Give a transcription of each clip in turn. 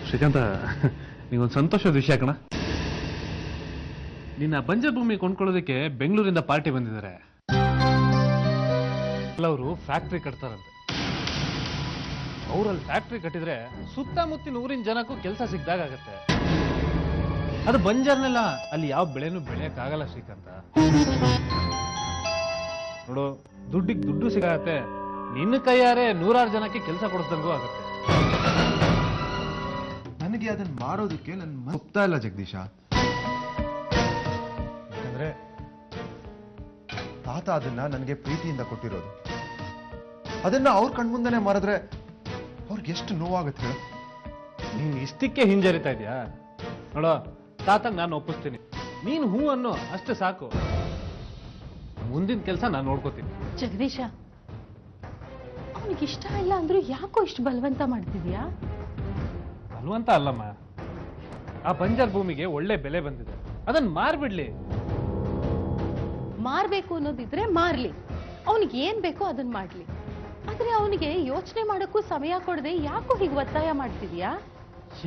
ಶ್ರೀಕಾಂತ, ನೀವೊಂದು ಸಂತೋಷದ ವಿಷಯ ಕಣ. ನಿನ್ನ ಬಂಜೆ ಭೂಮಿ ಕೊಂಡ್ಕೊಳ್ಳೋದಕ್ಕೆ ಬೆಂಗಳೂರಿಂದ ಪಾರ್ಟಿ ಬಂದಿದ್ದಾರೆ. ಅವರು ಫ್ಯಾಕ್ಟ್ರಿ ಕಟ್ತಾರಂತೆ. ಅವರಲ್ಲಿ ಫ್ಯಾಕ್ಟ್ರಿ ಕಟ್ಟಿದ್ರೆ ಸುತ್ತಮುತ್ತಿನ ಊರಿನ ಜನಕ್ಕೂ ಕೆಲಸ ಸಿಗ್ದಾಗತ್ತೆ. ಅದು ಬಂಜರ್ನೆಲ್ಲ ಅಲ್ಲಿ ಯಾವ ಬೆಳೆನೂ ಬೆಳೆಯಕ್ಕಾಗಲ್ಲ ಶ್ರೀಕಾಂತ. ನೋಡು, ದುಡ್ಡಿಗೆ ದುಡ್ಡು ಸಿಗತ್ತೆ. ನಿನ್ನ ಕೈಯಾರೆ 100 ಜನಕ್ಕೆ ಕೆಲಸ ಕೊಡಿಸ್ದಂಗೂ ಆಗುತ್ತೆ. ನನಗೆ ಅದನ್ನ ಮಾಡೋದಕ್ಕೆ ನನ್ನ ಒಪ್ತಾ ಇಲ್ಲ ಜಗದೀಶ. ಯಾಕಂದ್ರೆ ತಾತ ಅದನ್ನ ನನಗೆ ಪ್ರೀತಿಯಿಂದ ಕೊಟ್ಟಿರೋದು. ಅದನ್ನ ಅವ್ರ ಕಣ್ಮುಂದನೆ ಮಾರಿದ್ರೆ ಅವ್ರಿಗೆ ಎಷ್ಟು ನೋವಾಗುತ್ತೆ ಹೇಳು. ನೀನ್ ಇಷ್ಟಕ್ಕೆ ಹಿಂಜರಿತಾ ಇದೆಯಾ? ನೋಡೋ, ತಾತಂಗ್ ನಾನು ಒಪ್ಪಿಸ್ತೀನಿ. ನೀನ್ ಹೂ ಅನ್ನೋ ಅಷ್ಟೇ ಸಾಕು. ಮುಂದಿನ ಕೆಲಸ ನಾನು ನೋಡ್ಕೋತೀನಿ. ಜಗದೀಶ, ಅವನಿಗೆ ಇಷ್ಟ ಇಲ್ಲ ಅಂದ್ರೂ ಯಾಕೋ ಇಷ್ಟು ಬಲವಂತ ಮಾಡ್ತಿದ್ಯಾ? ಬಲವಂತ ಅಲ್ಲಮ್ಮ. ಆ ಬಂಜರ್ ಭೂಮಿಗೆ ಒಳ್ಳೆ ಬೆಲೆ ಬಂದಿದೆ, ಅದನ್ನ ಮಾರ್ಬಿಡ್ಲಿ. ಮಾರ್ಬೇಕು ಅನ್ನೋದಿದ್ರೆ ಮಾರ್ಲಿ. ಅವನಿಗೆ ಏನ್ ಬೇಕೋ ಅದನ್ನ ಮಾಡ್ಲಿ. ಆದ್ರೆ ಅವನಿಗೆ ಯೋಚನೆ ಮಾಡಕ್ಕೂ ಸಮಯ ಕೊಡದೆ ಯಾಕೋ ಹೀಗೆ ಒತ್ತಾಯ ಮಾಡ್ತಿದ್ಯಾ?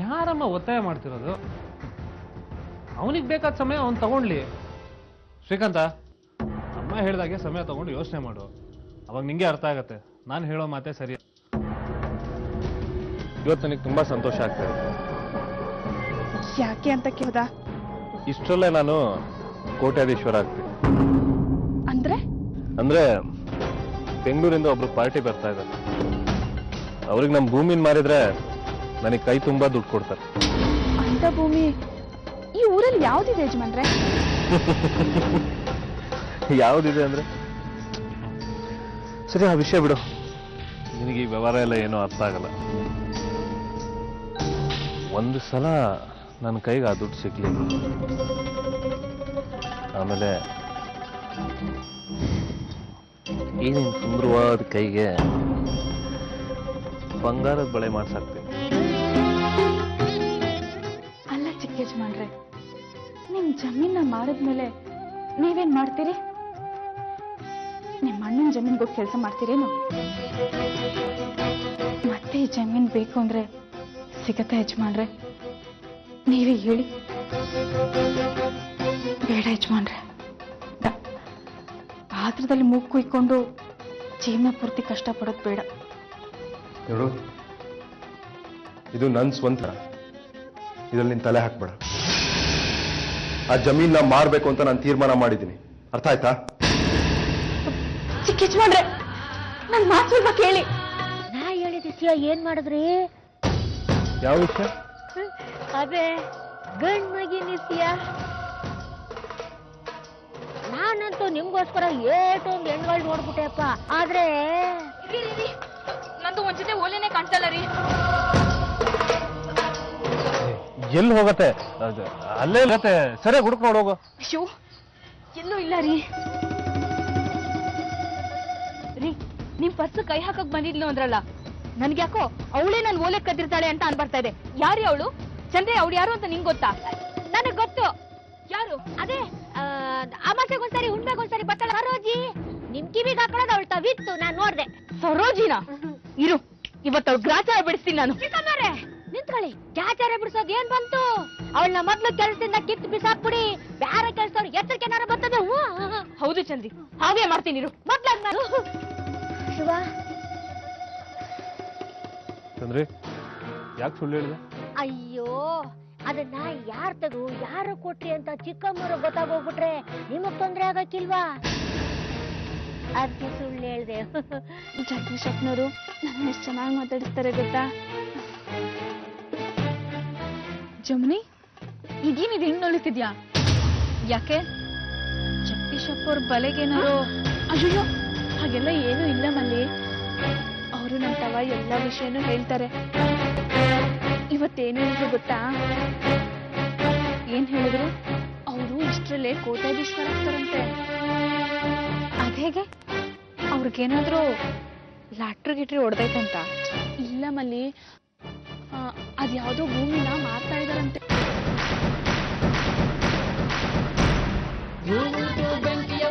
ಯಾರಮ್ಮ ಒತ್ತಾಯ ಮಾಡ್ತಿರೋದು? ಅವನಿಗೆ ಬೇಕಾದ ಸಮಯ ಅವನ್ ತಗೊಂಡ್ಲಿ. ಶ್ರೀಕಾಂತ, ಅಮ್ಮ ಹೇಳ್ದಾಗೆ ಸಮಯ ತಗೊಂಡು ಯೋಚನೆ ಮಾಡು. ಅವಾಗ ನಿಂಗೆ ಅರ್ಥ ಆಗತ್ತೆ ನಾನು ಹೇಳೋ ಮಾತೆ ಸರಿ. ಇವತ್ತು ನನಗೆ ತುಂಬಾ ಸಂತೋಷ ಆಗ್ತದೆ. ಯಾಕೆ ಅಂತ ಕೇಳ್ದ? ಇಷ್ಟರಲ್ಲೇ ನಾನು ಕೋಟ್ಯಾಧೀಶ್ವರ ಆಗ್ತೀನಿ. ಅಂದ್ರೆ ಬೆಂಗಳೂರಿಂದ ಒಬ್ರು ಪಾರ್ಟಿ ಬರ್ತಾ ಇದ್ದಾರೆ. ಅವ್ರಿಗೆ ನಮ್ಮ ಭೂಮಿನ ಮಾರಿದ್ರೆ ನನಗೆ ಕೈ ತುಂಬಾ ದುಡ್ಡು ಕೊಡ್ತಾರೆ. ಅಂತ ಭೂಮಿ ಈ ಊರಲ್ಲಿ ಯಾವ್ದಿದೆ ಯಜಮಾನ್ರೆ? ಯಾವ್ದಿದೆ ಅಂದ್ರೆ, ಸರಿ ಆ ವಿಷಯ ಬಿಡು. ನಿನಗೆ ಈ ವ್ಯವಹಾರ ಎಲ್ಲ ಏನೋ ಅರ್ಥ ಆಗಲ್ಲ. ಒಂದು ಸಲ ನನ್ನ ಕೈಗೆ ಆ ದುಡ್ಡು ಸಿಗ್ಲಿ, ಆಮೇಲೆ ಈ ನಿನ್ ಸುಂದರವಾದ ಕೈಗೆ ಬಂಗಾರದ ಬಳೆ ಮಾಡ್ಸಾಕ್ತೀನಿ. ಅಲ್ಲ ಚಿಕ್ಕ ಯಜಮಾನ್ರೆ, ನಿಮ್ ಜಮೀನ ಮಾರಿದ್ಮೇಲೆ ನೀವೇನ್ ಮಾಡ್ತೀರಿ? ನಿಮ್ಮ ಅಣ್ಣನ ಜಮೀನ್ಗೆ ಹೋಗಿ ಕೆಲಸ ಮಾಡ್ತೀರೇನು? ಮತ್ತೆ ಈ ಜಮೀನ್ ಬೇಕು ಅಂದ್ರೆ ಸಿಗತ್ತಾ ಯಜಮಾನ್ರೆ? ನೀವೇ ಹೇಳಿ. ಬೇಡ ಯಜಮಾನ್ರೆ, ಆತ್ರದಲ್ಲಿ ಮೂಗು ಕುಯ್ಕೊಂಡು ಜೀವನ ಪೂರ್ತಿ ಕಷ್ಟಪಡೋದು ಬೇಡ. ನೋಡು, ಇದು ನನ್ನ ಸ್ವಂತ. ಇದ್ರಲ್ಲಿ ನಿನ್ ತಲೆ ಹಾಕ್ಬೇಡ. ಆ ಜಮೀನ ಮಾರ್ಬೇಕು ಅಂತ ನಾನು ತೀರ್ಮಾನ ಮಾಡಿದ್ದೀನಿ. ಅರ್ಥ ಆಯ್ತಾ? ಚಿಕ್ಕ ಯಜಮಾನ್ರೆ, ನನ್ ಮಾತು ಸ್ವಲ್ಪ ಕೇಳಿ. ನಾ ಹೇಳಿದ ಏನ್ ಮಾಡಿದ್ರಿ? ಯಾವ ವಿಷಯ? ಅದೇ ಗಂಡ್ ಮಗಿನ ವಿಷಯ. ನಾನಂತೂ ನಿಮ್ಗೋಸ್ಕರ ಏಟೊಂದು ಹೆಣ್ಗಳು ನೋಡ್ಬಿಟ್ಟೆಪ್ಪ. ಆದ್ರೆ ನಂದು ಒಂದ್ ಜೊತೆ ಓಲೆನೆ ಕಾಣ್ತಲ್ಲ ರೀ. ಎಲ್ಲಿ ಹೋಗತ್ತೆ? ಅಲ್ಲೇ ಇರತ್ತೆ. ಸರಿಯಾಗಿ ಹುಡುಕ್ ನೋಡೋಗು. ಅಯ್ಯೋ, ಎಲ್ಲೂ ಇಲ್ಲ ರೀ. ರೀ, ನಿಮ್ ಪರ್ಸು ಕೈ ಹಾಕಕ್ ಬಂದಿದ್ಲು ಅಂದ್ರಲ್ಲ, ನನ್ಗ್ಯಾಕೋ ಅವಳೇ ನನ್ ಓಲೆ ಕದ್ದಿರ್ತಾಳೆ ಅಂತ ಅನ್ಬರ್ತಾ ಇದೆ. ಯಾರಿ ಅವಳು? ಚಂದ್ರೆ ಅವಳು ಯಾರು ಅಂತ ನಿಂಗ್ ಗೊತ್ತಾ? ನನಗ್ ಗೊತ್ತು. ಯಾರು? ಅದೇ ಅಮಾಸೆಗೊಂದ್ಸರಿ ಹುಣ್ಮೆಗೊಂದ್ಸರಿ ಬತ್ತಳ ಸರೋಜಿ. ನಿಮ್ ಕಿವಿಗೆ ಹಾಕೊಳ್ಳೋದು ಅವಳು ತವಿತ್ತು, ನಾನ್ ನೋಡ್ದೆ. ಸರೋಜಿನ? ಇರು, ಇವತ್ತು ಅವಳು ಗ್ರಾಚಾರ ಬಿಡಿಸ್ತೀನಿ ನಾನು. ನಿಂತ್ಕೊಳ್ಳಿ. ಗ್ರಾಚಾರ ಬಿಡಿಸೋದ್ ಏನ್ ಬಂತು? ಅವಳನ್ನ ಮೊದ್ಲು ಕೆಲ್ಸದಿಂದ ಕಿತ್ತು ಬಿಸಾಕ್ಬಿಡಿ. ಬೇರೆ ಕೆಲ್ಸದವ್ರು ಎಚ್ಚರಿಕೆ ಏನಾರ ಬರ್ತದೆ. ಹೌದು ಚಂದ್ರಿ, ಹಾಗೆ ಮಾಡ್ತೀನಿ. ಇರು, ಮೊದ್ಲಾಗ ಶಿವ. ಚಂದ್ರಿ, ಯಾಕೆ ಸುಳ್ಳು ಹೇಳಿದೆ? ಅಯ್ಯೋ, ಅದನ್ನ ಯಾರ್ ತಗು ಯಾರು ಕೊಟ್ರಿ ಅಂತ ಚಿಕ್ಕಮ್ಮರು ಗೊತ್ತಾಗೋಗ್ಬಿಟ್ರೆ ನಿಮಗ್ ತೊಂದ್ರೆ ಆಗಕ್ಕಿಲ್ವಾ? ಅದಕ್ಕೆ ಸುಳ್ಳು ಹೇಳ್ದೆ. ಜಗದೀಶಪ್ಪನವರು ನನ್ನ ಎಷ್ಟು ಚೆನ್ನಾಗಿ ಮಾತಾಡಿಸ್ತಾರೆ ಗೊತ್ತಾ? ಜಮುನಿ, ಈಗೇನಿದೆ ಹಿಂಗ್ ನೋಡುತ್ತಿದ್ಯಾ? ಯಾಕೆ? ಜಗದೀಶಪ್ಪ ಅವ್ರ ಬಲೆಗೇನಾರು? ಅಯ್ಯೋ, ಹಾಗೆಲ್ಲ ಏನೂ ಇಲ್ಲ ಮಲ್ಲಿ. ಅವರು ನನ್ನ ತವ ಎಲ್ಲ ವಿಷಯನೂ ಹೇಳ್ತಾರೆ. ಇವತ್ತೇನು ಹೇಳಿದ್ರು ಗೊತ್ತಾ? ಏನ್ ಹೇಳಿದ್ರು? ಅವರು ಇಷ್ಟರಲ್ಲೇ ಕೋಟ್ಯಾಧೀಶ್ವರ ಆಗ್ತಾರಂತೆ. ಅದೇಗೆ? ಅವ್ರಿಗೇನಾದ್ರೂ ಲಾಟ್ರಿ ಗಿಟ್ರಿ ಹೊಡೆದೈತಂತ? ಇಲ್ಲ ಮಲ್ಲಿ, ಅದ್ಯಾವುದೋ ಭೂಮಿನ ಮಾರ್ತಾ ಇದಾರಂತೆ. ಬೆಂಕಿಯ